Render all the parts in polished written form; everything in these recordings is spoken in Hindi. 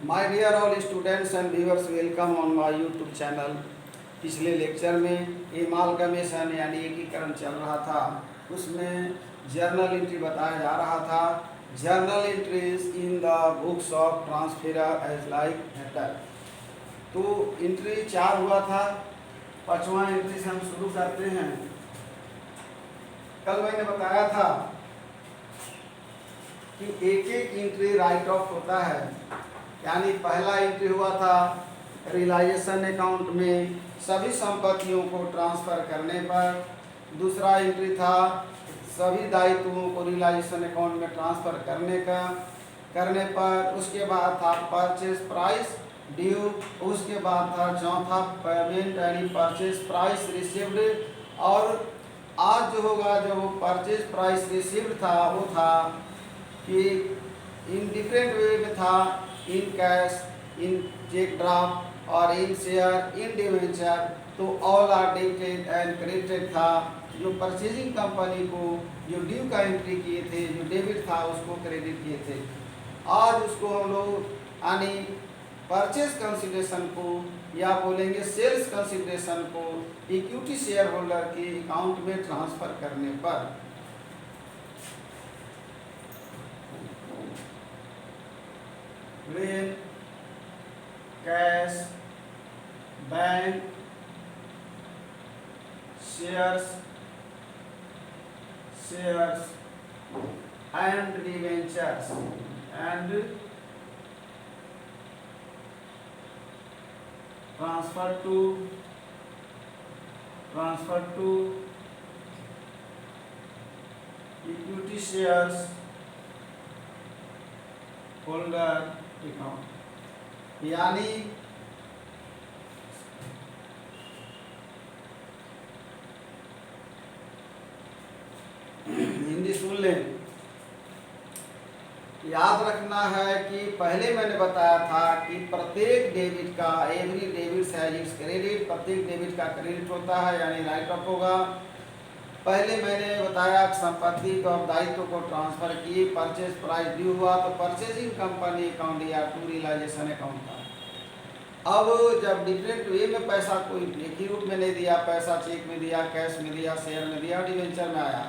My dear all students and viewers, welcome on my YouTube channel. पिछले लेक्चर में एमालगमेशन यानी एकीकरण चल रहा था, उसमें जर्नल एंट्री बताया जा रहा था। Journal entries in the books of transferor as like hater. तो एंट्री 4 हुआ था, 5वां एंट्री से हम शुरू करते हैं। कल मैंने बताया था कि एक एक एंट्री राइट ऑफ होता है, यानी पहला एंट्री हुआ था रियलाइजेशन अकाउंट में सभी संपत्तियों को ट्रांसफर करने पर। दूसरा एंट्री था सभी दायित्वों को रियलाइजेशन अकाउंट में ट्रांसफर करने पर। उसके बाद था परचेज प्राइस ड्यू। उसके बाद था चौथा पेमेंट यानी परचेज प्राइस रिसीव्ड। और आज जो होगा, जो परचेज प्राइस रिसीव्ड था वो था कि इन डिफरेंट वे में था, in cash, in cheque draft और इन शेयर, इन डिवेंचर। तो all are debited and credited था। जो परचेजिंग कंपनी को जो ड्यू का एंट्री किए थे, जो डेबिट था उसको क्रेडिट किए थे। आज उसको हम लोग यानी परचेज कंसिडरेशन को या बोलेंगे सेल्स कंसिडरेशन को इक्विटी शेयर होल्डर के अकाउंट में ट्रांसफर करने पर when cash, bank, shares and debentures and transfer to equity shares holder account, यानी हिंदी सुन लें। याद रखना है कि पहले मैंने बताया था कि प्रत्येक डेबिट का every debit has its credit, प्रत्येक डेबिट का क्रेडिट होता है यानी राइट ऑफ होगा। पहले मैंने बताया कि संपत्ति को दायित्व को ट्रांसफर किए, परचेज प्राइस ड्यू हुआ तो परचेजिंग कंपनी अकाउंट या टू रियलाइजेशन अकाउंट था। अब जब डिफरेंट वे में पैसा कोई एक ही रूप में नहीं दिया, पैसा चेक में दिया, कैश में दिया, शेयर में दिया, डिवेंचर में आया,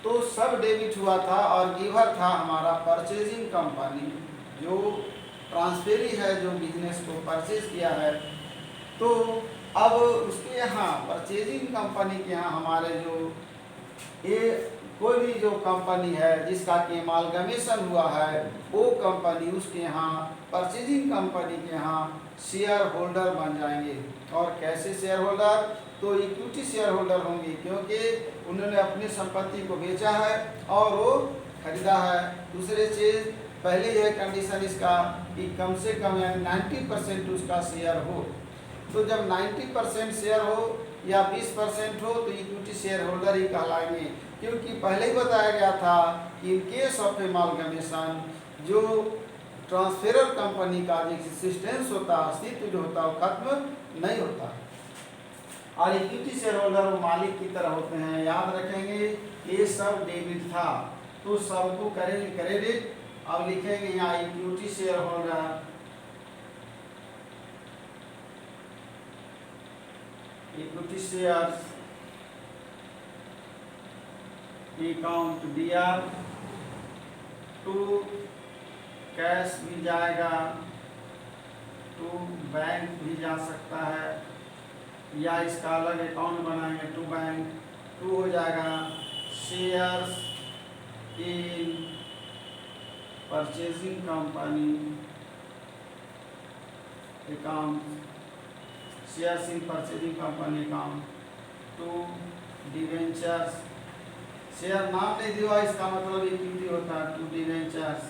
तो सब डेबिट हुआ था और गिवर था हमारा परचेजिंग कंपनी जो ट्रांसफेरी है, जो बिजनेस को परचेज किया है। तो अब उसके यहाँ परचेजिंग कंपनी के यहाँ हमारे जो ये कोई भी जो कंपनी है जिसका कि एमालगमेशन हुआ है, वो कंपनी उसके यहाँ परचेजिंग कंपनी के यहाँ शेयर होल्डर बन जाएंगे। और कैसे शेयर होल्डर? तो इक्विटी शेयर होल्डर होंगे, क्योंकि उन्होंने अपनी संपत्ति को बेचा है और वो खरीदा है। दूसरी चीज़, पहले यह कंडीशन इसका कि कम से कम 90% उसका शेयर हो। तो जब 90% शेयर हो या 20% हो तो इक्विटी शेयर होल्डर ही कहलाएंगे, क्योंकि पहले ही बताया गया था कि इन केस ऑफ एमालगमेशन जो ट्रांसफेरर कंपनी का जो एक्सिस्टेंस होता है, अस्तित्व जो होता है वो खत्म नहीं होता। और इक्विटी शेयर होल्डर वो मालिक की तरह होते हैं। याद रखेंगे ये सब डेबिट था तो सबको करेंगे क्रेडिट। अब लिखेंगे यहाँ equity share holder, equity shares account दिया, टू कैश भी जाएगा, टू बैंक भी जा सकता है, या इसका अलग अकाउंट बनाएंगे टू बैंक, टू हो जाएगा shares in purchasing company account, shares in purchasing company account, to debentures, share नाम नहीं दिया इसका मतलब इक्विटी होता है, to debentures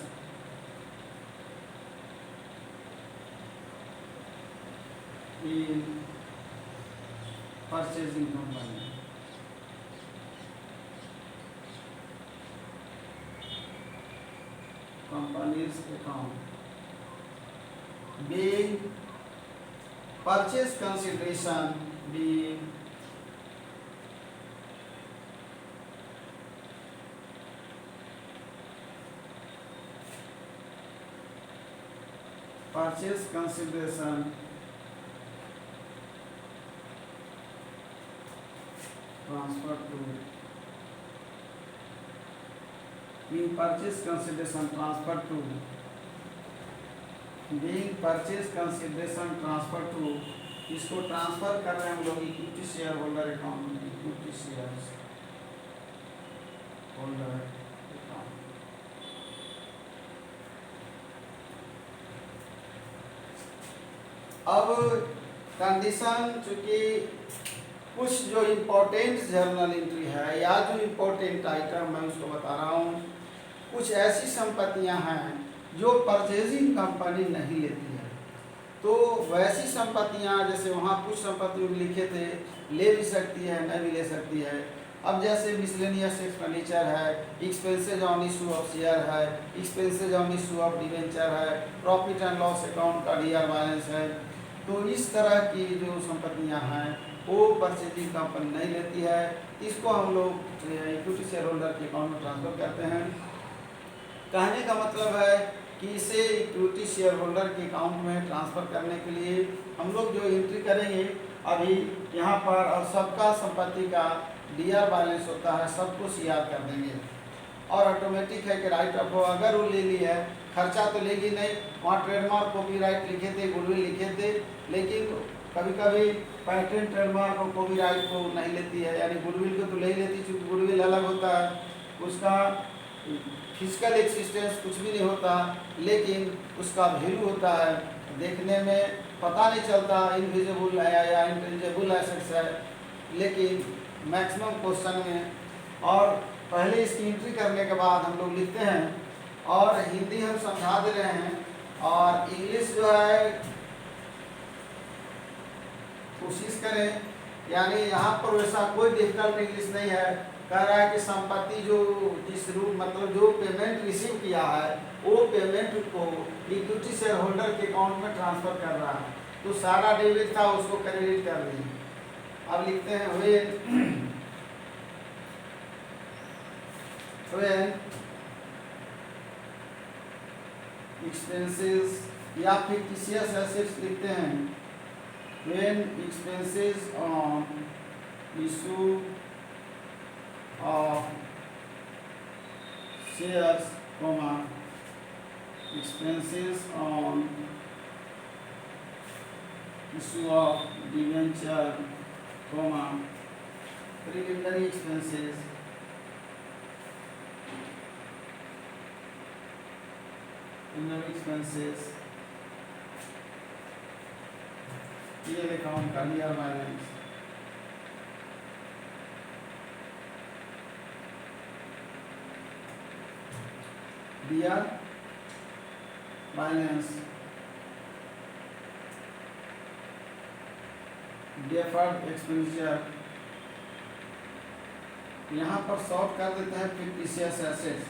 in purchasing company, companies account, being purchase consideration being purchase consideration transfer to being purchase consideration transfer to being purchase consideration transfer to इसको ट्रांसफर कर रहे हैं हम लोग इक्विटी शेयर होल्डर अकाउंट में, इक्विटी शेयर होल्डर अकाउंट। अब कंडीशन चूंकि कुछ जो इम्पोर्टेंट जर्नल एंट्री है या जो इम्पोर्टेंट आइटम मैं उसको बता रहा हूँ, कुछ ऐसी संपत्तियां हैं जो परचेजिंग कंपनी नहीं लेती है। तो वैसी संपत्तियां, जैसे वहाँ कुछ संपत्ति लिखे थे, ले भी सकती है, नहीं भी ले सकती है। अब जैसे मिसलेनियस एक्सपेंडिचर है, expenses on issue of share है, expenses on issue of debenture है, प्रॉफिट एंड लॉस अकाउंट का डीआर बैलेंस है। तो इस तरह की जो संपत्तियां हैं वो परचेजिंग कंपनी नहीं लेती है। इसको हम लोग इक्विटी शेयर होल्डर के अकाउंट में ट्रांसफर करते हैं। कहने का मतलब है कि इसे इक्विटी शेयर होल्डर के अकाउंट में ट्रांसफ़र करने के लिए हम लोग जो एंट्री करेंगे अभी यहाँ पर, और सबका संपत्ति का डीआर बैलेंस होता है, सब कुछ याद कर देंगे और ऑटोमेटिक है कि राइट ऑफ हो। अगर वो ले ली है, खर्चा तो लेगी नहीं, वहाँ ट्रेडमार्क कॉपीराइट लिखे थे, गुडविल लिखे थे, लेकिन कभी कभी पैटेंट ट्रेडमार्क और कॉपीराइट को नहीं लेती है, यानी गुडविल को तो ले लेती, चूँकि गुडविल अलग होता है, उसका फिजिकल एक्सिस्टेंस कुछ भी नहीं होता, लेकिन उसका वैल्यू होता है, देखने में पता नहीं चलता इनविजिबल है या इंटेंजिबल एसेट्स है, लेकिन मैक्सिमम क्वेश्चन में। और पहले इसकी एंट्री करने के बाद हम लोग लिखते हैं, और हिंदी हम समझा दे रहे हैं, और इंग्लिश जो है कोशिश करें, यानी यहाँ पर वैसा कोई डिफिकल्ट इंग्लिश नहीं है। कह रहा है कि संपत्ति जो जिस रूप मतलब जो पेमेंट रिसीव किया है वो पेमेंट को इक्विटी शेयर होल्डर के अकाउंट में ट्रांसफर कर rहा है, तो सारा डेबिट था उसको क्रेडिट कर दी। अब लिखते हैं when expenses या fictitious assets लिखते हैं, when expenses on issue of shares, expenses on issue of debenture, preliminary expenses, PL account का D R balance, DR balance, deferred expenditure, यहाँ पर शॉर्ट कर देते हैं फिक्टिशियस एसेट्स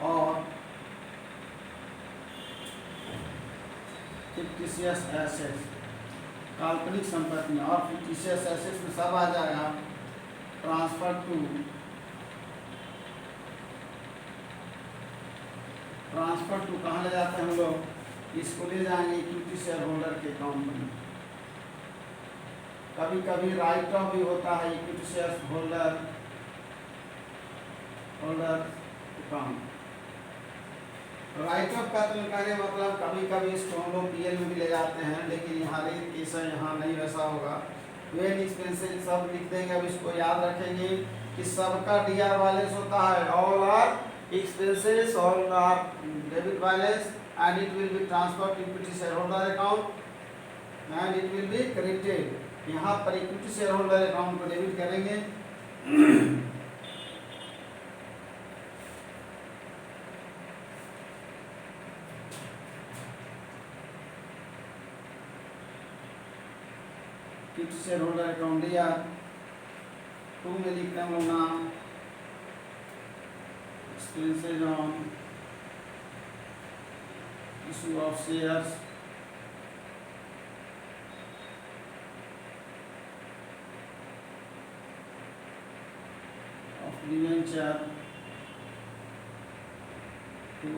और फिक्टिशियस एसेट्स काल्पनिक संपत्तियाँ, और फिक्टिशियस एसेट्स में सब आ जाएगा। ट्रांसफर टू कहाँ ले जाते हैं हम लोग, इसको ले जाएंगे इक्विटी शेयर होल्डर के अकाउंट में। कभी कभी राइट ऑफ भी होता है equity share holder account. Right of का तो कहने मतलब कभी कभी इसको हम लोग पीएल में भी ले जाते हैं, लेकिन यहाँ रेट केस है, यहाँ नहीं वैसा होगा। वेन एक्सपेंसेस सब लिख देंगे। अब इसको याद रखेंगे कि सबका डीआर बैलेंस होता है, all are expenses, all are debit balance, and it will be transferred to equity shareholder account and it will be credited। यहाँ पर इक्विटी शेयर होल्डर अकाउंट को डेबिट करेंगे। इक्विटी शेयर होल्डर अकाउंट दिया, टू में लिखते हैं हम लोग नाम, expenses on issue of shares, of debenture to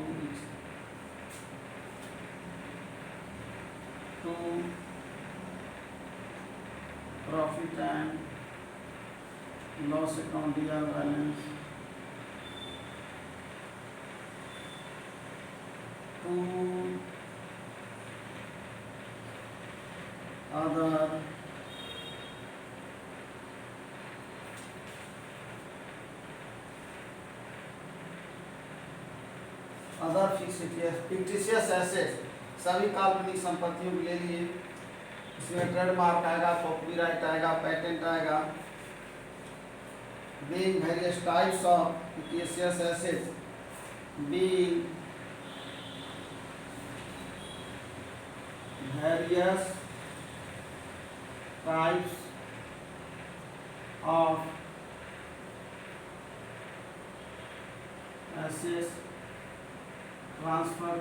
to profit and loss account या balance to other fictitious assets सभी काल्पनिक संपत्तियों को ले लिए। इसमें ट्रेडमार्क आएगा, कॉपीराइट आएगा, पेटेंट आएगा। Being various types of fictitious assets, being various types of assets transfer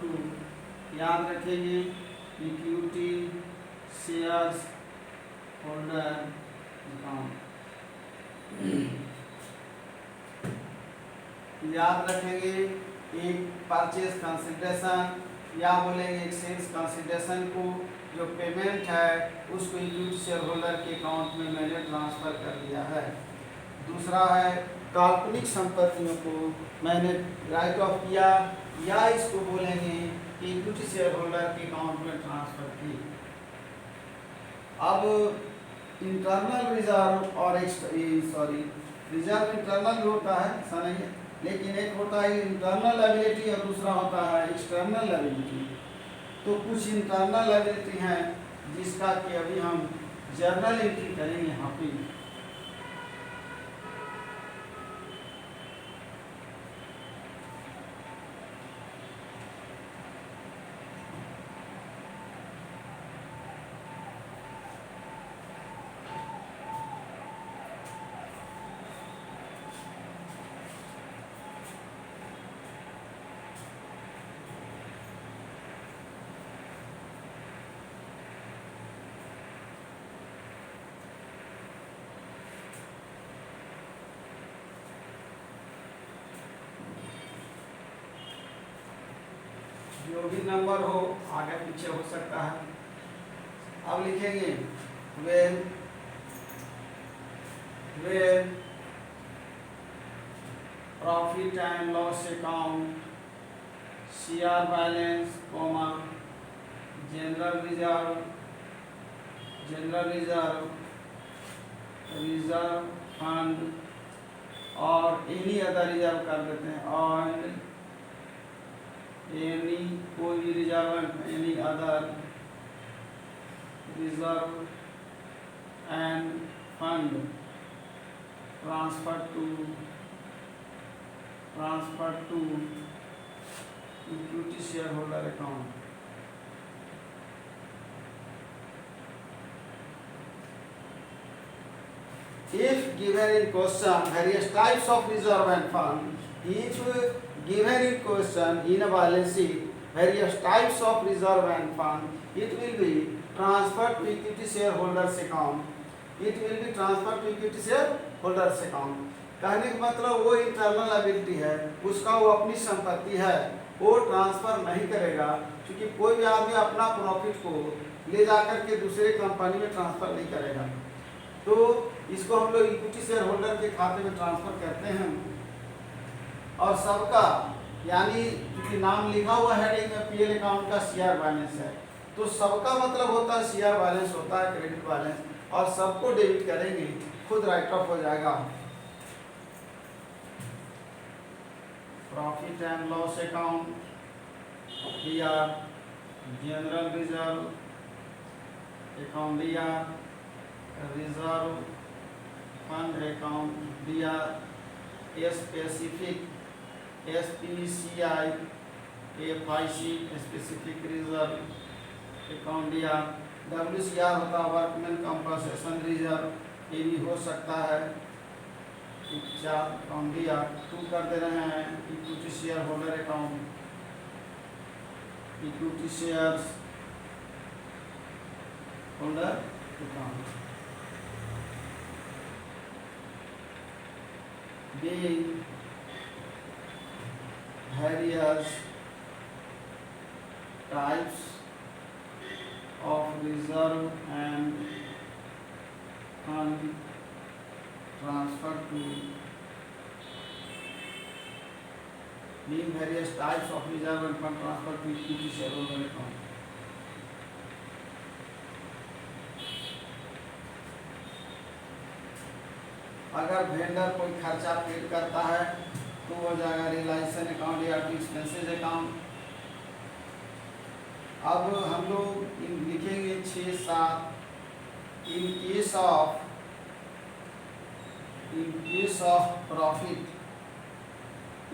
to याद रखेंगे इक्विटी शेयर्स होल्डर अकाउंट। याद रखेंगे एक परचेज कंसिडरेशन या बोलेंगे एक सेल्स कंसिडरेशन को जो पेमेंट है उसको इक्विटी शेयर होल्डर के अकाउंट में मैंने ट्रांसफर कर दिया है। दूसरा है काल्पनिक संपत्तियों को मैंने राइट ऑफ किया या इसको बोलेंगे कि इक्विटी शेयर होल्डर के अकाउंट में ट्रांसफर की। अब इंटरनल रिजर्व और रिजर्व इंटरनल भी होता है, ऐसा नहीं है, लेकिन एक होता है इंटरनल लायबिलिटी और दूसरा होता है एक्सटर्नल लायबिलिटी। तो कुछ इंटरनल लायबिलिटी हैं जिसका कि अभी हम जर्नल एंट्री करेंगे यहाँ पे। जो भी नंबर हो आगे पीछे हो सकता है। अब लिखेंगे when profit and loss account, share balance, general reserve fund और एनी अदर रिजर्व कर देते हैं, और एनी कोई भी reserve, any other reserve and fund transfer to equity share holder account. If given in question various types of reserve and fund, if given in question in a balance sheet various types of reserve and fund, it will be transferred to equity shareholders account. It will be transferred to equity shareholders account. कहने का मतलब वो इंटरनल लायबिलिटी है, उसका वो अपनी संपत्ति है, वो ट्रांसफर नहीं करेगा, क्योंकि कोई भी आदमी अपना प्रॉफिट को ले जाकर के दूसरे कंपनी में ट्रांसफर नहीं करेगा। तो इसको हम लोग इक्विटी शेयर होल्डर के खाते में ट्रांसफर करते हैं। और सबका यानी क्योंकि नाम लिखा हुआ हेडिंग में पीएल अकाउंट का शेयर बैलेंस है, तो सबका मतलब होता है शेयर बैलेंस होता है, क्रेडिट बैलेंस, और सबको डेबिट करेंगे, खुद राइट ऑफ हो जाएगा। प्रॉफिट एंड लॉस अकाउंट दिया, जनरल रिजर्व अकाउंट दिया, रिजर्व फंड अकाउंट दिया, specific SPCI FIC specific reserve account दिया, WCR होता है वर्कमैन कंपनसेशन रिजर्व, ये भी हो सकता है, चार अकाउंट दिया। टू कर दे रहे हैं equity share holder account, equity shares holder account. various types of reserve and fund transfer to name various types of reserve and fund transfer to equity shareholder account. अगर वेंडर कोई खर्चा पेड करता है तो हो जाएगा रियलाइजेशन अकाउंट या एक्सपेंसेस अकाउंट। अब हम लोग लिखेंगे 6-7 in case of profit.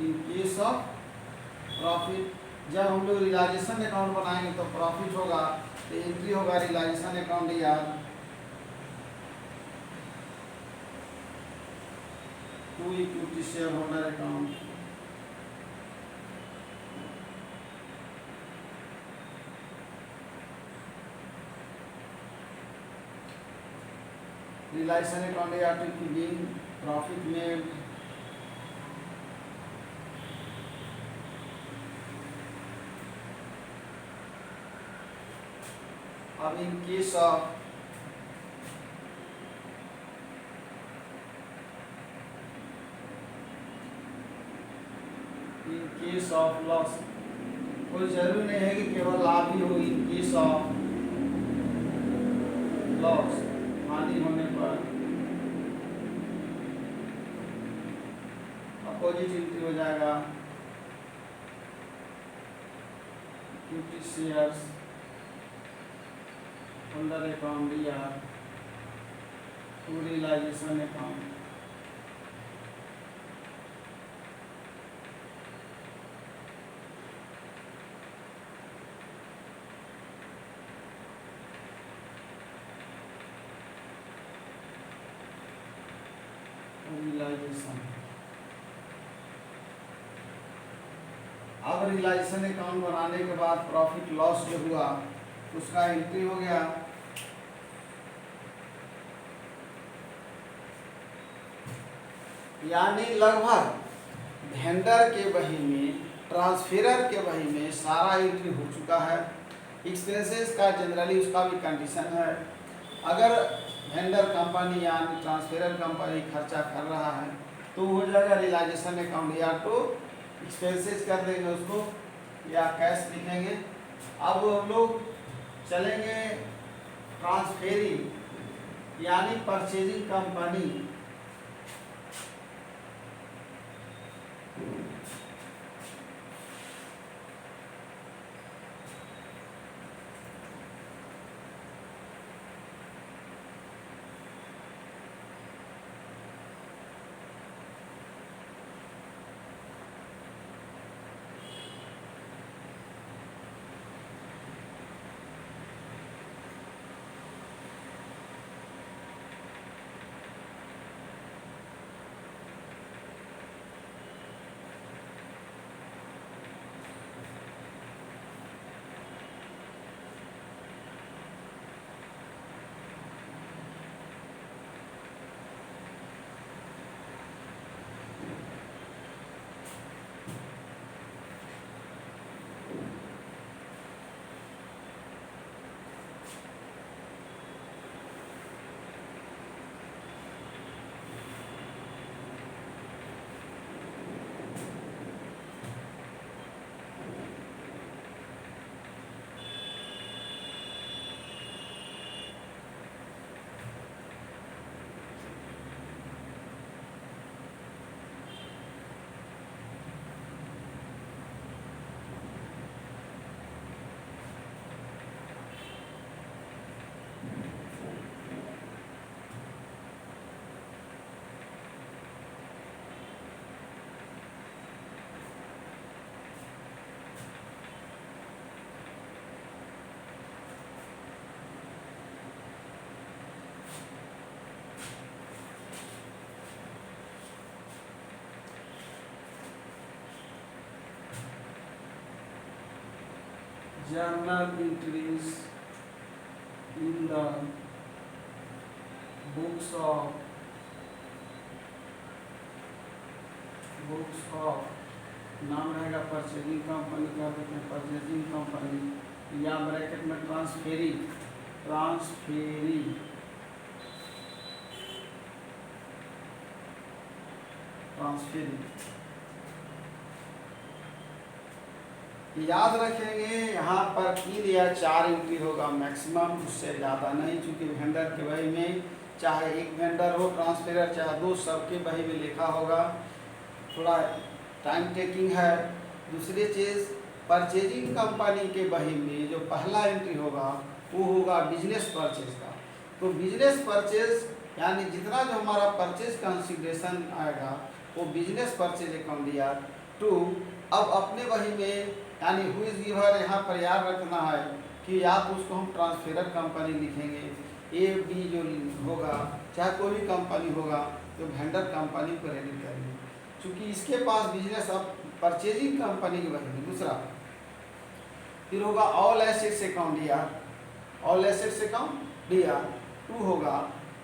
In case of profit जब हम लोग रियलाइजेशन अकाउंट बनाएंगे तो प्रॉफिट होगा तो एंट्री होगा रियलाइजेशन अकाउंट या to equity share holder account. Realisation account या टू गेन प्रॉफिट मेड अब इन केस ऑफ लॉस कोई जरूरी नहीं है कि केवल लाभ ही हो। इन केस ऑफ लॉस हानि होने पर अपोजिट एंट्री हो जाएगा इक्विटी शेयर्स होल्डर अकाउंट या टू रियलाइजेशन अकाउंट। रियलाइजेशन अब रियलाइजेशन अकाउंट बनाने के बाद प्रॉफिट लॉस जो हुआ उसका एंट्री हो गया। यानी लगभग वेंडर के बही में ट्रांसफेरर के बही में सारा एंट्री हो चुका है। एक्सपेंसेस का जनरली उसका भी कंडीशन है। अगर वेंडर कंपनी यानी ट्रांसफेरर कंपनी खर्चा कर रहा है तो हो जाएगा रियलाइजेशन अकाउंट या तो एक्सपेंसेस कर देंगे उसको या कैश लिखेंगे। अब हम लोग चलेंगे ट्रांसफेरिंग यानी purchasing company. journal entries in the books of नाम रहेगा परचेजिंग कंपनी, क्या कहते हैं परचेजिंग कंपनी, या ब्रैकेट में ट्रांसफेरी, ट्रांसफेरी ट्रांसफेरी। याद रखेंगे यहाँ पर 3 या 4 एंट्री होगा मैक्सिमम, उससे ज़्यादा नहीं, चूँकि वेंडर के बही में चाहे एक वेंडर हो ट्रांसफेरर चाहे दो, सबके बही में लिखा होगा, थोड़ा टाइम टेकिंग है। दूसरी चीज़, परचेजिंग कंपनी के बही में जो पहला एंट्री होगा वो होगा बिजनेस परचेज का। तो बिजनेस परचेज यानी जितना जो हमारा परचेज कंसिडरेशन आएगा वो बिजनेस परचेज अकाउंट ईयर 2। अब अपने बही में यानी हु इज गिवर यहाँ पर याद रखना है कि या तो उसको हम ट्रांसफेरर कंपनी लिखेंगे, ए बी जो होगा चाहे कोई भी कंपनी होगा तो वेंडर कंपनी को रेडी करेंगे, क्योंकि इसके पास बिजनेस अब परचेजिंग कंपनी की बही में। दूसरा फिर होगा all assets account year, all assets account year 2 होगा,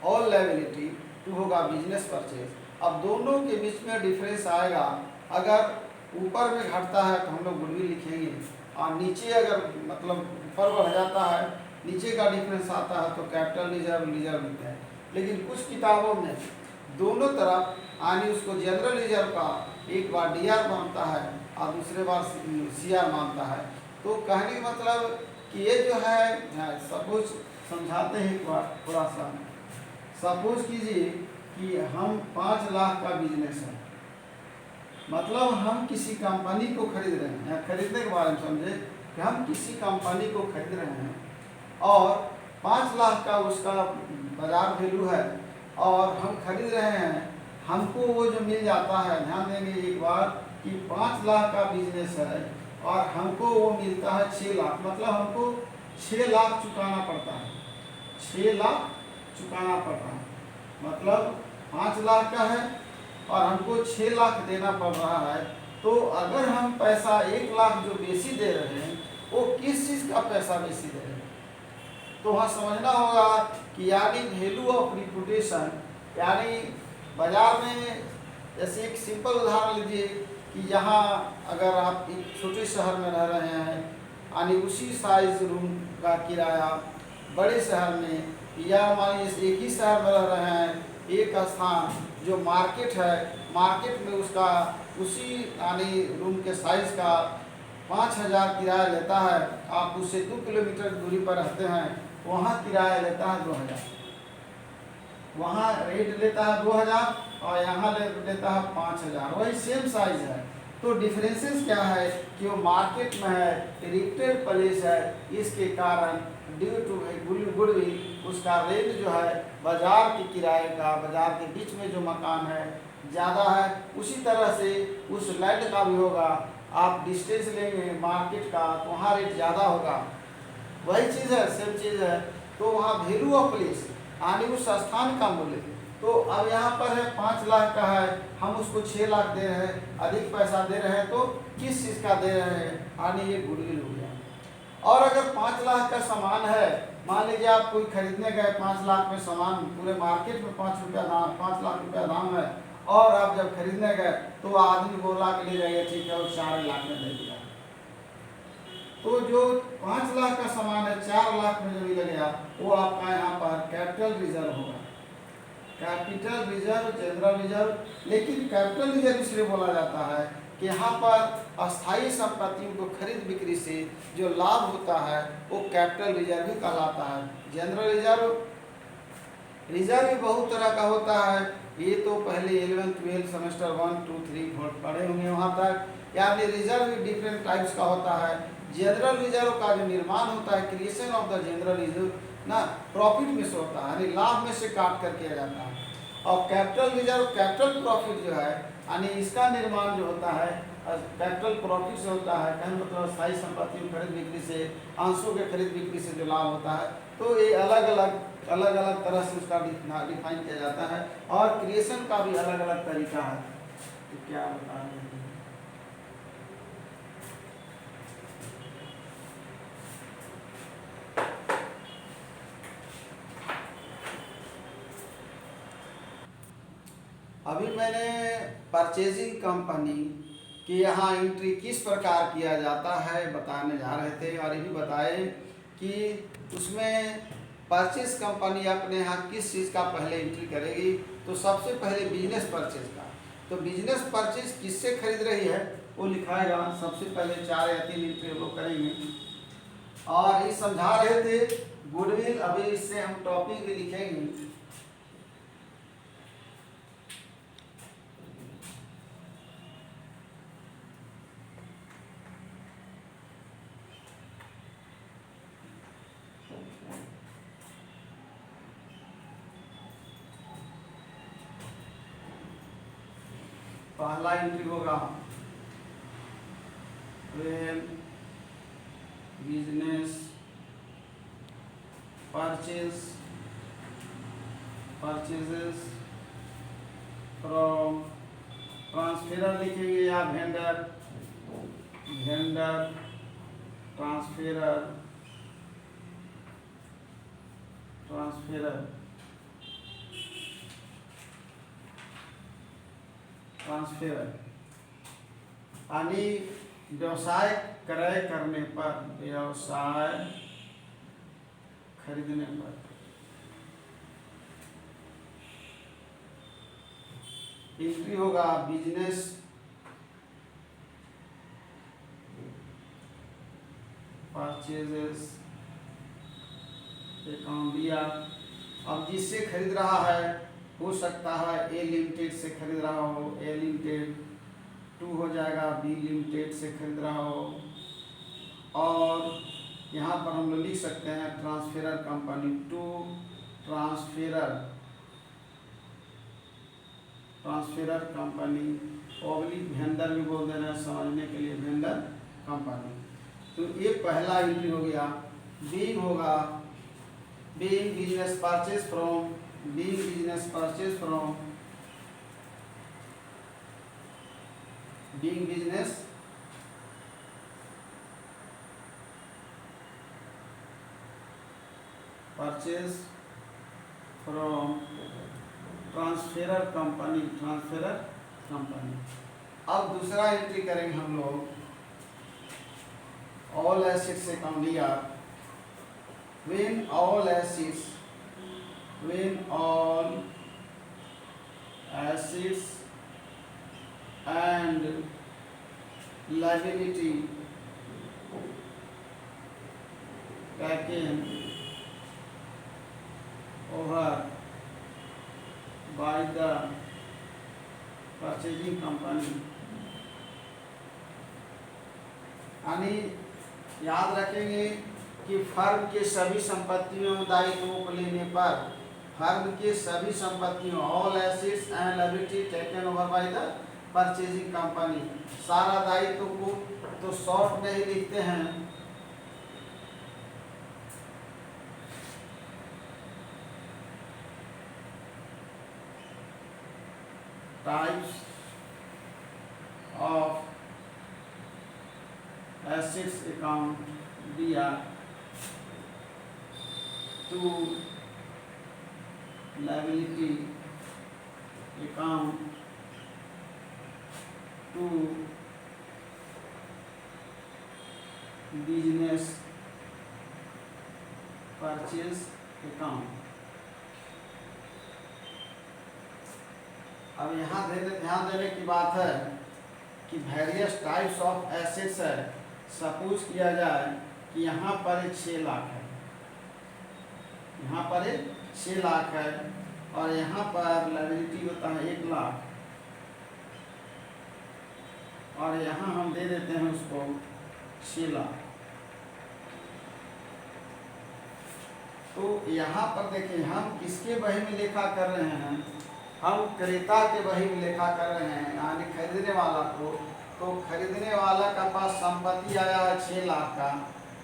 ऑल लायबिलिटी 2 होगा बिजनेस परचेज। अब दोनों के बीच में डिफरेंस आएगा, अगर ऊपर में घटता है तो हम लोग गुडविल लिखेंगे, और नीचे अगर मतलब ऊपर बढ़ जाता है नीचे का डिफरेंस आता है तो कैपिटल रिजर्व रिजर्व लिखते हैं। लेकिन कुछ किताबों में दोनों तरफ यानी उसको जनरल रिजर्व का एक बार डीआर मानता है और दूसरे बार सीआर मानता है। तो कहने का मतलब कि ये जो है सपोज समझाते हैं एक बार थोड़ा सा। सपोज कीजिए कि हम 5 लाख का बिजनेस है, मतलब हम किसी कंपनी को खरीद रहे हैं, खरीदने के बारे में समझे कि हम किसी कंपनी को खरीद रहे हैं और 5 लाख का उसका बाजार वैल्यू है और हम खरीद रहे हैं, हमको वो जो मिल जाता है, ध्यान देंगे एक बार कि 5 लाख का बिजनेस है और हमको वो मिलता है 6 लाख, मतलब हमको 6 लाख चुकाना पड़ता है, 6 लाख चुकाना पड़ता है, मतलब 5 लाख का है और हमको 6 लाख देना पड़ रहा है। तो अगर हम पैसा 1 लाख जो बेसी दे रहे हैं वो किस चीज़ का पैसा बेसी दे रहे हैं, तो वहाँ समझना होगा कि यानी वैल्यू ऑफ रिपुटेशन, यानी बाजार में जैसे एक सिंपल उदाहरण लीजिए कि यहाँ अगर आप एक छोटे शहर में रह रहे हैं यानी उसी साइज रूम का किराया बड़े शहर में, या मान लीजिए एक ही शहर में रह रहे हैं, एक स्थान जो मार्केट है, मार्केट में उसका उसी यानी रूम के साइज़ का 5,000 किराया लेता है, आप उससे 2 किलोमीटर दूरी पर रहते हैं, वहाँ किराया लेता है 2,000, वहाँ रेट लेता है 2,000 और यहाँ लेता है 5,000, वही सेम साइज है। तो डिफरेंसेस क्या है कि वो मार्केट में है, रिलेटेड प्लेस है, इसके कारण ड्यू टू गुडविल उसका रेट जो है बाजार के किराए का, बाजार के बीच में जो मकान है ज़्यादा है, उसी तरह से उस लैंड का भी होगा। आप डिस्टेंस लेंगे मार्केट का तो वहाँ रेट ज़्यादा होगा, वही चीज़ है, सेम चीज़ है। तो वहाँ वैल्यू ऑफ प्लेस यानी उस स्थान का मूल्य। तो अब यहाँ पर है 5 लाख का है, हम उसको 6 लाख दे रहे हैं, अधिक पैसा दे रहे हैं, तो किस चीज़ का दे रहे हैं, यानी ये गुडविल हो गया। और अगर 5 लाख का सामान है, मान लीजिए आप कोई खरीदने गए 5 लाख में सामान, पूरे मार्केट में 5 लाख रुपया दाम है, और आप जब खरीदने गए तो आदमी बोला कि ले जाइए, ठीक है, और 4 लाख में दे दिया। तो जो 5 लाख का सामान है 4 लाख में जो मिल गया वो आपका यहाँ पर कैपिटल रिजर्व होगा, कैपिटल रिजर्व, जनरल रिजर्व। लेकिन कैपिटल रिजर्व इसलिए बोला जाता है कि यहाँ पर अस्थायी संपत्तियों को खरीद बिक्री से जो लाभ होता है वो कैपिटल रिजर्व ही कहलाता है। जनरल रिजर्व, रिजर्व भी बहुत तरह का होता है, ये तो पहले 11th 12 सेमेस्टर 1 2 3 4 पढ़े होंगे वहाँ तक, यानी रिजर्व भी डिफरेंट टाइप्स का होता है। जनरल रिजर्व का जो निर्माण होता है, creation of the general reserve ना, प्रॉफिट में से होता है, यानी लाभ में से काट कर किया जाता है। और कैपिटल रिजर्व, कैपिटल प्रॉफिट जो है यानी इसका निर्माण जो होता है कैपिटल प्रॉफिट से होता है, कहने मतलब स्थायी संपत्ति खरीद बिक्री से, अंशों के खरीद बिक्री से जो लाभ होता है। तो ये अलग अलग तरह से उसका डिफाइन किया जाता है, और क्रिएशन का भी अलग अलग तरीका है। तो क्या बताएं, अभी मैंने परचेजिंग कंपनी कि यहाँ एंट्री किस प्रकार किया जाता है बताने जा रहे थे, और ये भी बताए कि उसमें परचेज कंपनी अपने यहाँ किस चीज़ का पहले एंट्री करेगी। तो सबसे पहले बिजनेस परचेज का, तो बिजनेस परचेज किससे खरीद रही है वो लिखाएगा। सबसे पहले 4 या 3 एंट्री हम लोग करेंगे। और ये समझा रहे थे गुडविल, अभी इससे हम टॉपिक भी लिखेंगे। पहला एंट्री होगा when बिजनेस परचेजेस फ्रॉम, ट्रांसफेरर लिखेंगे या वेंडर ट्रांसफेरर यानी व्यवसाय क्रय करने पर, व्यवसाय खरीदने पर। एंट्री होगा बिजनेस परचेजेस अकाउंट दिया। अब जिससे खरीद रहा है हो सकता है ए लिमिटेड से खरीद रहा हो, ए लिमिटेड 2 हो जाएगा, बी लिमिटेड से खरीद रहा हो। और यहाँ पर हम लोग लिख सकते हैं transferor company to transferor company, public vendor भी बोल देना समझने के लिए, वेंडर कंपनी। तो ये पहला एंट्री हो गया। बीइंग होगा being business purchase from transferor company. अब दूसरा एंट्री करेंगे हम लोग ऑल एसेट्स अकाउंट दिया। when all assets and liability taken over by the purchasing company, यानी याद रखेंगे कि फर्म के सभी संपत्तियों दायित्वों को लेने पर, फर्म के सभी संपत्तियों, all assets and liability taken over by the purchasing company, सारा दायित्व को तो शॉर्ट में ही लिखते हैं। टाइप्स ऑफ एसेट्स अकाउंट दिया। To liability account, to business purchase account. अब यहाँ ध्यान देने की बात है कि वेरियस टाइप्स ऑफ एसेट्स है। सपोज किया जाए कि यहाँ पर 6 लाख है, यहाँ पर 6 लाख है, और यहाँ पर लायबिलिटी होता है 1 लाख, और यहाँ हम दे देते हैं उसको 6 लाख। तो यहाँ पर देखिए हम किसके बही में लेखा कर रहे हैं, हम क्रेता के बही में लेखा कर रहे हैं, यानी खरीदने वाला को। तो खरीदने वाला के पास संपत्ति आया है 6 लाख का,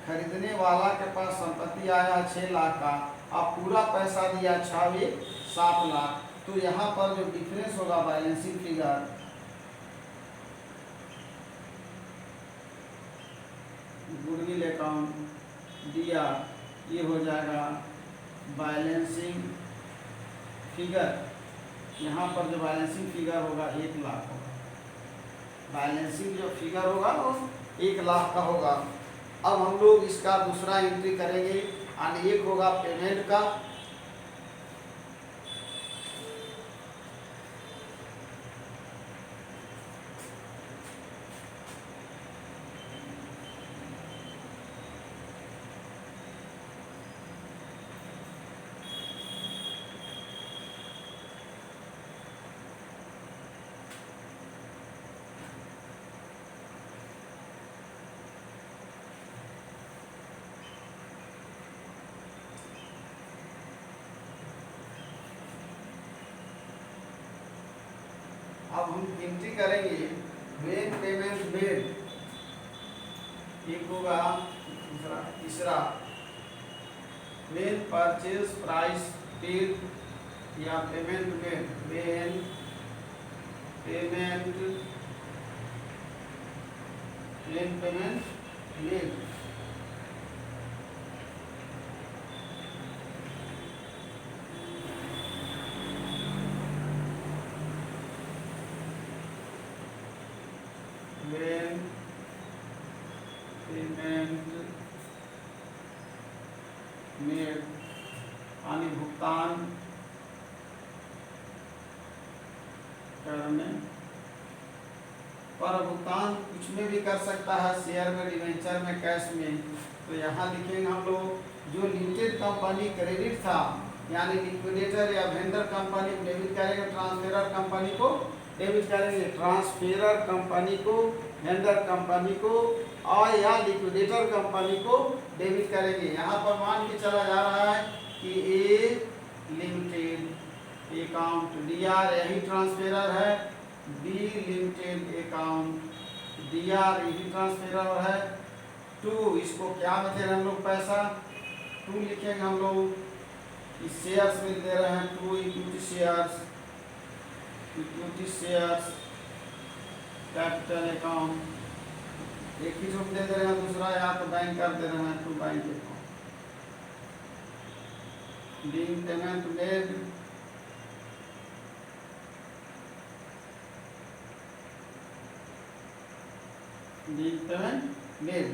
खरीदने वाला के पास संपत्ति आया है 6 लाख का, अब पूरा पैसा दिया 7 लाख। तो यहाँ पर जो डिफरेंस होगा बैलेंसिंग फिगर, गुडविल अकाउंट दिया, ये हो जाएगा बैलेंसिंग फिगर। यहाँ पर जो बैलेंसिंग फिगर होगा 1 लाख होगा, बैलेंसिंग जो फिगर होगा वो 1 लाख का होगा। अब हम लोग इसका दूसरा एंट्री करेंगे और एक होगा पेमेंट का। अब हम एंट्री करेंगे मेन पेमेंट मेड, एक होगा दूसरा तीसरा मेन परचेज प्राइस पेड या payment made, main payment made. Main payment made यानी भुगतान करने पर। भुगतान कुछ में भी कर सकता है, शेयर में, डिवेंचर में, कैश में। तो यहाँ लिखेंगे हम लोग जो लिमिटेड कंपनी क्रेडिट था यानी लिक्विडेटर या वेंडर कंपनी को डेबिट करेंगे, ट्रांसफेरर कंपनी को डेबिट करेंगे, ट्रांसफेरर कंपनी को, वेंडर कंपनी को और या लिक्विडेटर कंपनी को डेबिट करेंगे। यहाँ पर मान के चला जा रहा है कि A limited account, D R यही ट्रांसफेरर है, B limited account, D R यही ट्रांसफेरर है, टू इसको क्या बचे हम लोग पैसा, टू लिखेंगे हम लोग। इस शेयर्स में दे रहे हैं to equity shares, capital account एक ही रूप दे रहे हैं, दूसरा या तो बैंक कर दे रहे हैं to bank account. Being payment made made.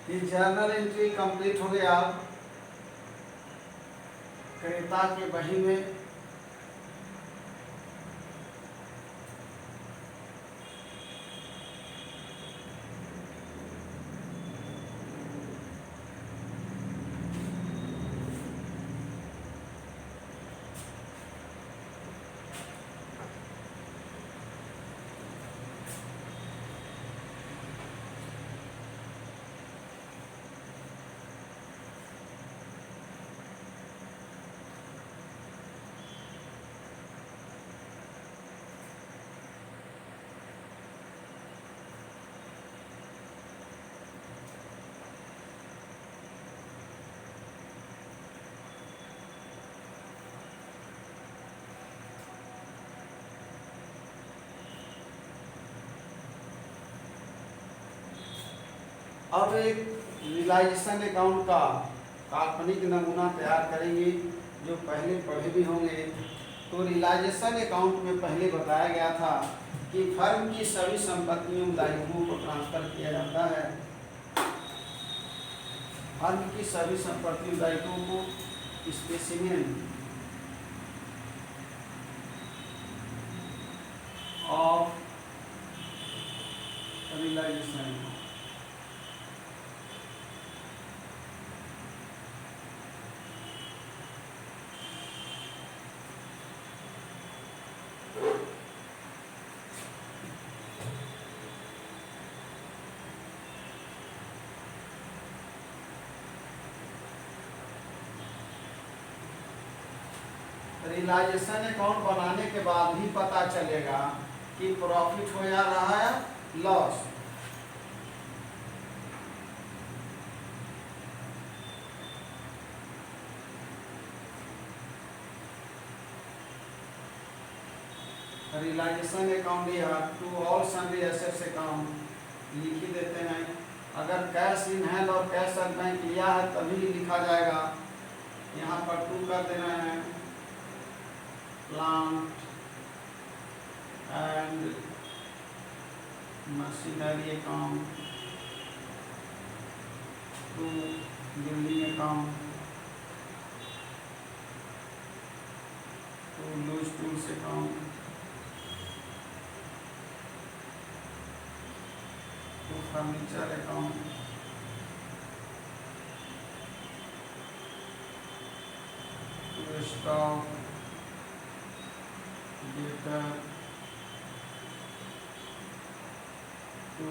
ये जर्नल एंट्री कंप्लीट हो गया क्रेता के बही में। अब एक रियलाइजेशन अकाउंट का काल्पनिक नमूना तैयार करेंगे जो पहले पढ़े भी होंगे। तो रियलाइजेशन अकाउंट में पहले बताया गया था कि फर्म की सभी संपत्तियों दायित्वों को ट्रांसफर किया जाता है। फर्म की सभी संपत्तियों दायित्वों को specimen of realisation realisation account बनाने के बाद ही पता चलेगा कि प्रॉफिट हो जा रहा है लॉस। रियलाइजेशन अकाउंट या to all sundry assets account लिख ही देते हैं। अगर कैश इन हैंड और कैश एट बैंक लिया है तभी लिखा जाएगा। यहाँ पर टू कर देना है plant and machinery account, to building account, to loose tools account, to furniture account, to stock debtor, to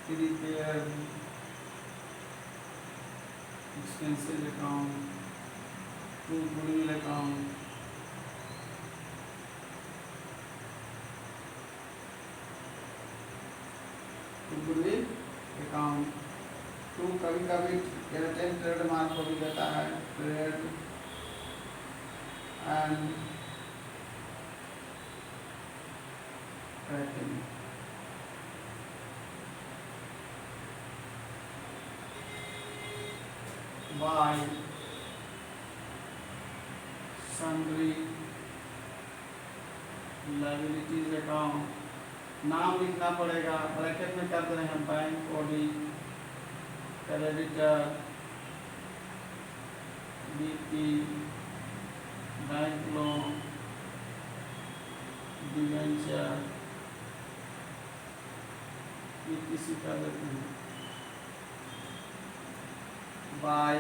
prepaid expenses account, to goodwill account, to goodwill account, to कभी कभी ट्रेडमार्क को भी देता है trade and tracking. By sundry liabilities account, नाम लिखना पड़ेगा, ब्रैकेट में कर रहे हैं bank audit, creditor, B P, bank loan, debenture, किसी कर देते हैं। बाय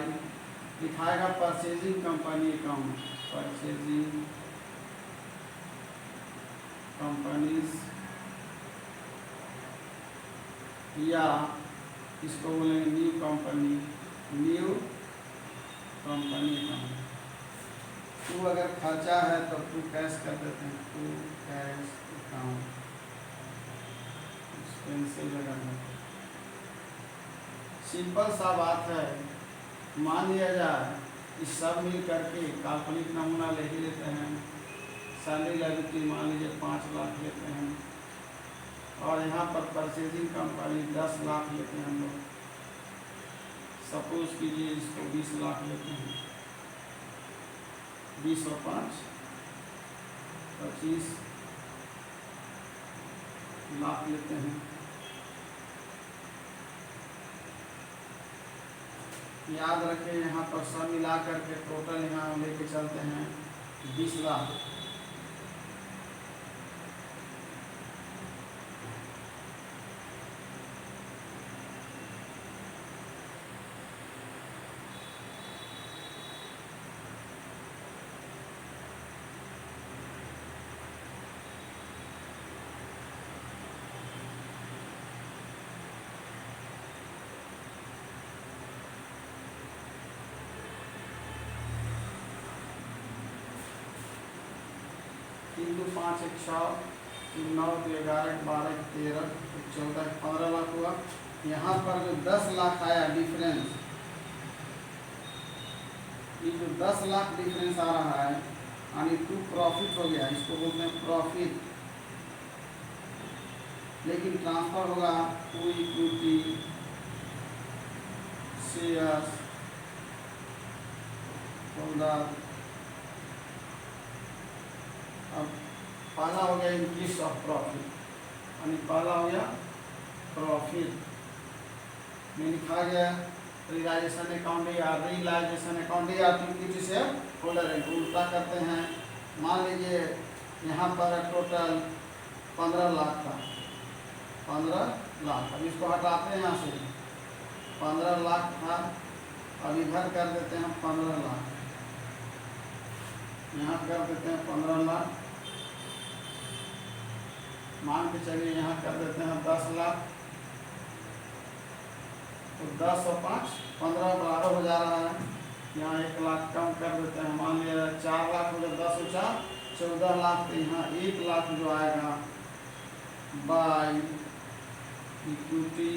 लिखाएगा purchasing company account, purchasing companies, या इसको बोलेंगे new company, new company account. To अगर खर्चा है तो टू कैश कर देते हैं, टू कैश अकाउंट, एक्सपेंसिव लगाना। सिंपल सा बात है। मान लिया जाए इस सब मिल करके काल्पनिक नमूना ले ही लेते हैं। सैलरी लायबिलिटी मान लीजिए 5 लाख लेते हैं और यहाँ पर परचेजिंग कंपनी 10 लाख लेते हैं हम लोग। सपोज कीजिए इसको 20 लाख लेते हैं, 20 और 5 25 लाख लेते हैं। याद रखें यहाँ पर सब मिला करके टोटल यहाँ लेके चलते हैं 20 लाख। तीन दो 5 1 6, 3 9 2 11 12 13 14 15 लाख हुआ। यहाँ पर जो 10 लाख आया डिफरेंस, ये जो 10 लाख डिफरेंस आ रहा है यानी टू प्रॉफिट हो गया, इसको बोलते हैं प्रॉफिट। लेकिन ट्रांसफर होगा टू इक्विटी शेयर्स होल्डर। अब पहला हो गया इंक्रीज ऑफ प्रॉफिट, यानी पहला हो गया प्रॉफिट में लिखा गया रियलाइजेशन अकाउंट या रियलाइजेशन अकाउंट या इक्विटी से होल्डर है, उल्टा करते हैं। मान लीजिए यहाँ पर टोटल 15 लाख था, 15 लाख। अब इसको हटाते हैं यहाँ से, 15 लाख था, अब इधर कर देते हैं 15 लाख, यहाँ कर देते हैं 15 लाख। मान के चलिए यहाँ कर देते हैं 10 लाख, तो 10 और 5 15 12 हो जा रहा है। यहाँ 1 लाख कम कर देते हैं, मान लिया 4 लाख हो गया, 10 और 4 14 लाख, तो यहाँ 1 लाख जो आएगा by equity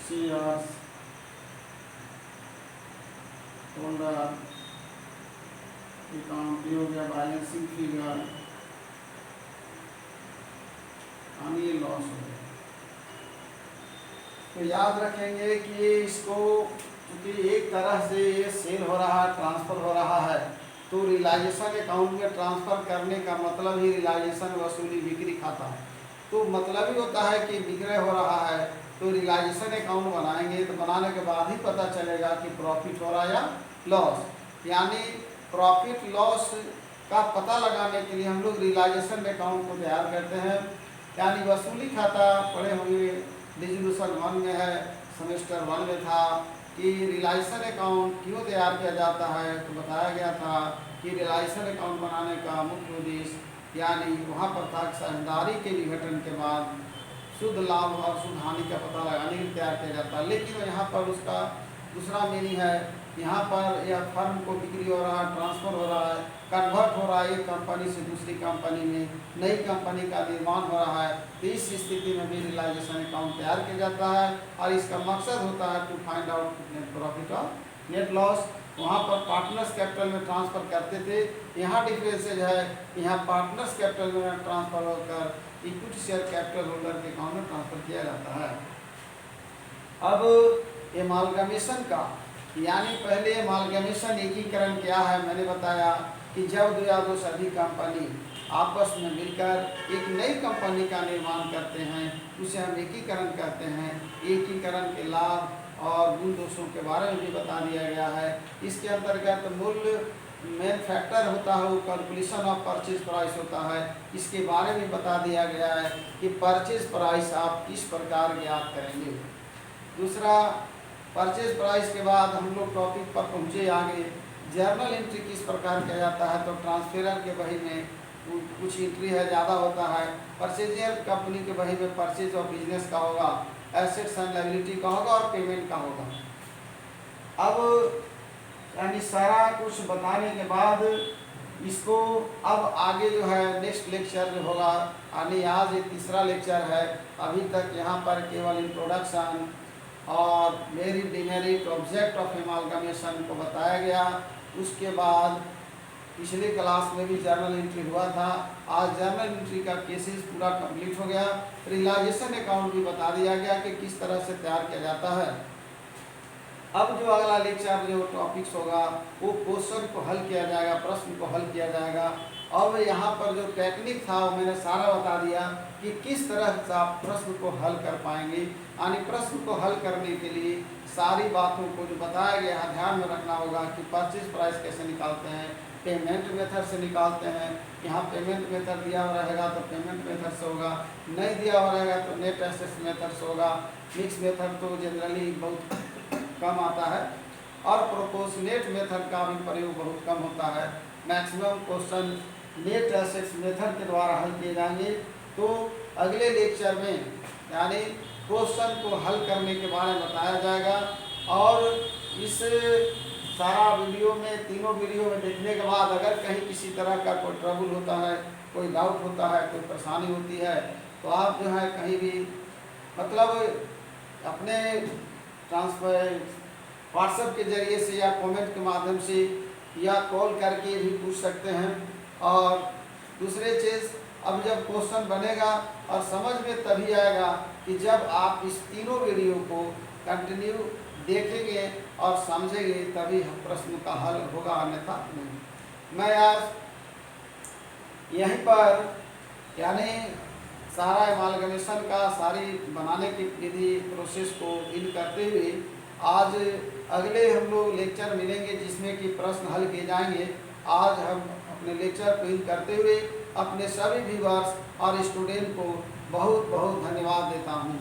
shares holder account, ये हो गया बैलेंसिंग फिगर, यानी ये लॉस हो गया। तो याद रखेंगे कि इसको, क्योंकि एक तरह से ये सेल हो रहा है, ट्रांसफ़र हो रहा है, तो रियलाइजेशन अकाउंट में ट्रांसफ़र करने का मतलब ही रियलाइजेशन वसूली बिक्री खाता है। तो मतलब ही होता है कि विक्रय हो रहा है, तो रियलाइजेशन अकाउंट बनाएंगे, तो बनाने के बाद ही पता चलेगा कि प्रॉफिट हो रहा है या लॉस। यानी प्रॉफिट लॉस का पता लगाने के लिए हम लोग रियलाइजेशन अकाउंट को तैयार करते हैं। यानी वसूली खाता पढ़े होंगे, डिस्ट्रीब्यूशन 1 में है, सेमेस्टर 1 में था कि रियलाइजेशन अकाउंट क्यों तैयार किया जाता है, तो बताया गया था कि रियलाइजेशन अकाउंट बनाने का मुख्य उद्देश्य, यानी वहाँ पर था साझेदारी के विघटन के बाद शुद्ध लाभ और शुद्ध हानि का पता लगाने के लिए तैयार किया जाता है। लेकिन यहाँ पर उसका दूसरा मीनिंग है, यहाँ पर यह फर्म को बिक्री हो रहा है, ट्रांसफ़र हो रहा है, कन्वर्ट हो रहा है एक कंपनी से दूसरी कंपनी में, नई कंपनी का निर्माण हो रहा है, तो इस स्थिति में भी रियलाइजेशन अकाउंट तैयार किया जाता है। और इसका मकसद होता है to find out net profit और नेट लॉस। वहाँ पर पार्टनर्स कैपिटल में ट्रांसफ़र करते थे, यहाँ डिफरेंसेज है, यहाँ पार्टनर्स कैपिटल में ट्रांसफ़र होकर इक्विटी शेयर कैपिटल होल्डर के अकाउंट में ट्रांसफ़र किया जाता है। अब एमालगमेशन का, यानी पहले एमालगमेशन एकीकरण क्या है, मैंने बताया कि जब 2 या 2 से अधिक कंपनी आपस में मिलकर एक नई कंपनी का निर्माण करते हैं, उसे हम एकीकरण कहते हैं। एकीकरण के लाभ और गुण दोषों के बारे में भी बता दिया गया है। इसके अंतर्गत मूल्य मेन फैक्टर होता है, वो कैलकुलेशन ऑफ परचेज प्राइस होता है, इसके बारे में बता दिया गया है कि परचेज प्राइस आप किस प्रकार ज्ञात करेंगे। दूसरा, परचेज प्राइस के बाद हम लोग टॉपिक पर पहुँचे आगे, जर्नल एंट्री किस प्रकार किया जाता है। तो ट्रांसफेरर के बही में कुछ एंट्री है, ज़्यादा होता है। परचेजर कंपनी के बही में परचेज ऑफ बिजनेस का होगा, एसेट्स एंड लायबिलिटी का होगा और पेमेंट का होगा। अब यानी सारा कुछ बताने के बाद इसको अब आगे जो है नेक्स्ट लेक्चर जो होगा, यानी आज ये तीसरा लेक्चर है। अभी तक यहाँ पर केवल इंट्रोडक्शन और मेरिट डिमेरिट ऑब्जेक्ट ऑफ एमालगमेशन को बताया गया। उसके बाद पिछले क्लास में भी जर्नल एंट्री हुआ था, आज जर्नल एंट्री का केसेस पूरा कंप्लीट हो गया। रियलाइजेशन अकाउंट भी बता दिया गया कि किस तरह से तैयार किया जाता है। अब जो अगला लेक्चर जो टॉपिक्स होगा वो क्वेश्चन को हल किया जाएगा, प्रश्न को हल किया जाएगा। अब यहाँ पर जो टेक्निक था वो मैंने सारा बता दिया कि किस तरह से आप प्रश्न को हल कर पाएंगे। यानी प्रश्न को हल करने के लिए सारी बातों को जो बताया गया है ध्यान में रखना होगा कि परचेज प्राइस कैसे निकालते हैं, पेमेंट मेथड से निकालते हैं। यहाँ पेमेंट मेथड दिया हुआ रहेगा तो पेमेंट मेथड से होगा, नहीं दिया हुआ रहेगा तो नेट एसेट्स मेथड से होगा। मिक्स मेथड तो जनरली बहुत कम आता है और प्रोपोर्शनेट मेथड का भी प्रयोग बहुत कम होता है। Maximum question net assets method के द्वारा हल किए जाएंगे। तो अगले लेक्चर में यानी क्वेश्चन को हल करने के बारे में बताया जाएगा। और इस सारा वीडियो में, तीनों वीडियो में देखने के बाद अगर कहीं किसी तरह का कोई ट्रबल होता है, कोई डाउट होता है, कोई परेशानी होती है, तो आप जो है कहीं भी मतलब अपने ट्रांसफर व्हाट्सएप के जरिए से या कमेंट के माध्यम से या कॉल करके भी पूछ सकते हैं। और दूसरी चीज़, अब जब क्वेश्चन बनेगा और समझ में तभी आएगा कि जब आप इस तीनों वीडियो को कंटिन्यू देखेंगे और समझेंगे, तभी प्रश्न का हल होगा, अन्यथा नहीं। मैं आज यहीं पर यानी सारा एमालगमेशन का सारी बनाने की विधि प्रोसेस को इन करते हुए आज अगले हम लोग लेक्चर मिलेंगे जिसमें कि प्रश्न हल किए जाएंगे। आज हम अपने लेक्चर को इन करते हुए अपने सभी व्यूअर्स और स्टूडेंट को बहुत बहुत धन्यवाद देता हूँ।